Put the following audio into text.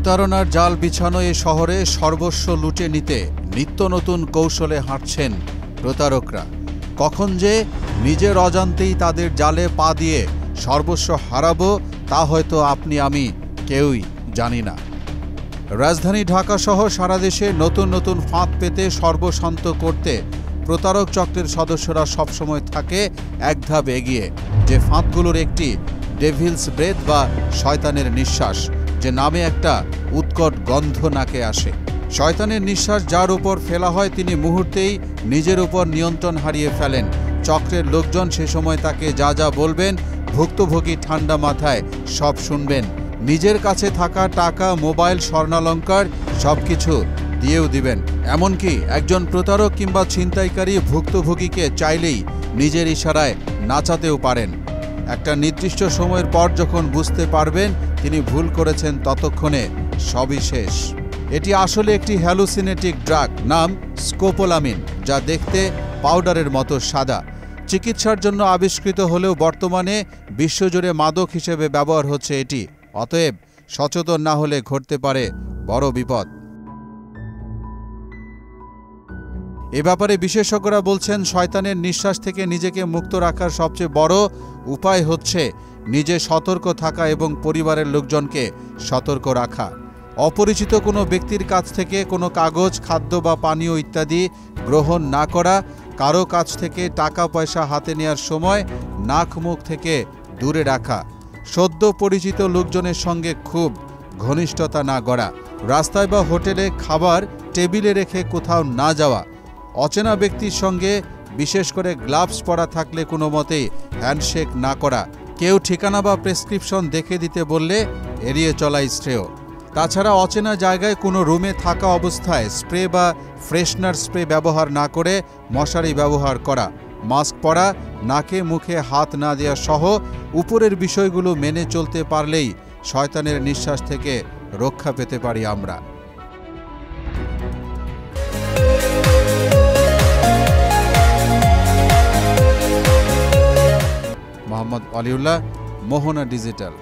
প্রতারণার জাল বিছানো এ শহরে সর্বস্ব লুটে নিতে নিত্য নতুন কৌশলে হাঁটছেন প্রতারকরা। কখন যে নিজের অজান্তেই তাদের জালে পা দিয়ে সর্বস্ব হারাবো তা হয়তো আপনি আমি কেউই জানি না। রাজধানী ঢাকা সহ সারা দেশে নতুন নতুন ফাঁদ পেতে সর্বশান্ত করতে প্রতারক চক্রের সদস্যরা সবসময় থাকে এক ধাপ এগিয়ে। যে ফাঁদগুলোর একটি ডেভিলস ব্রেথ বা শয়তানের নিঃশ্বাস, যে নামে একটা উৎকট গন্ধ নাকে আসে। শয়তানের নিঃশ্বাস যার উপর ফেলা হয় তিনি মুহূর্তেই নিজের উপর নিয়ন্ত্রণ হারিয়ে ফেলেন। চক্রের লোকজন সে সময় তাকে যা যা বলবেন ভুক্তভোগী ঠান্ডা মাথায় সব শুনবেন। নিজের কাছে থাকা টাকা, মোবাইল, স্বর্ণালঙ্কার সবকিছু দিয়েও দিবেন। এমনকি একজন প্রতারক কিংবা ছিনতাইকারী ভুক্তভোগীকে চাইলেই নিজের ইশারায় নাচাতেও পারেন। একটা নির্দিষ্ট সময়ের পর যখন বুঝতে পারবেন তিনি ভুল করেছেন, ততক্ষণে সবই শেষ। এটি আসলে একটি হ্যালুসিনেটিক ড্রাগ, নাম স্কোপোলামিন, যা দেখতে পাউডারের মতো সাদা। চিকিৎসার জন্য আবিষ্কৃত হলেও বর্তমানে বিশ্বজুড়ে মাদক হিসেবে ব্যবহার হচ্ছে এটি। অতএব সচেতন না হলে ঘটতে পারে বড় বিপদ। এ ব্যাপারে বিশেষজ্ঞরা বলছেন, শয়তানের নিঃশ্বাস থেকে নিজেকে মুক্ত রাখার সবচেয়ে বড় উপায় হচ্ছে নিজে সতর্ক থাকা এবং পরিবারের লোকজনকে সতর্ক রাখা। অপরিচিত কোনো ব্যক্তির কাছ থেকে কোনো কাগজ, খাদ্য বা পানীয় ইত্যাদি গ্রহণ না করা। কারো কাছ থেকে টাকা পয়সা হাতে নেওয়ার সময় নাক মুখ থেকে দূরে রাখা। সদ্য পরিচিত লোকজনের সঙ্গে খুব ঘনিষ্ঠতা না গড়া। রাস্তায় বা হোটেলে খাবার টেবিলে রেখে কোথাও না যাওয়া। অচেনা ব্যক্তির সঙ্গে বিশেষ করে গ্লাভস পরা থাকলে কোনো মতেই হ্যান্ডশেক না করা। কেউ ঠিকানা বা প্রেসক্রিপশন দেখে দিতে বললে এড়িয়ে চলাই শ্রেয়। তাছাড়া অচেনা জায়গায় কোনো রুমে থাকা অবস্থায় স্প্রে বা ফ্রেশনার স্প্রে ব্যবহার না করে মশারি ব্যবহার করা। মাস্ক পরা, নাকে মুখে হাত না দেওয়া সহ উপরের বিষয়গুলো মেনে চলতে পারলেই শয়তানের নিঃশ্বাস থেকে রক্ষা পেতে পারি আমরা। মোহাম্মদ ওয়ালিউল্লাহ, মোহনা ডিজিটাল।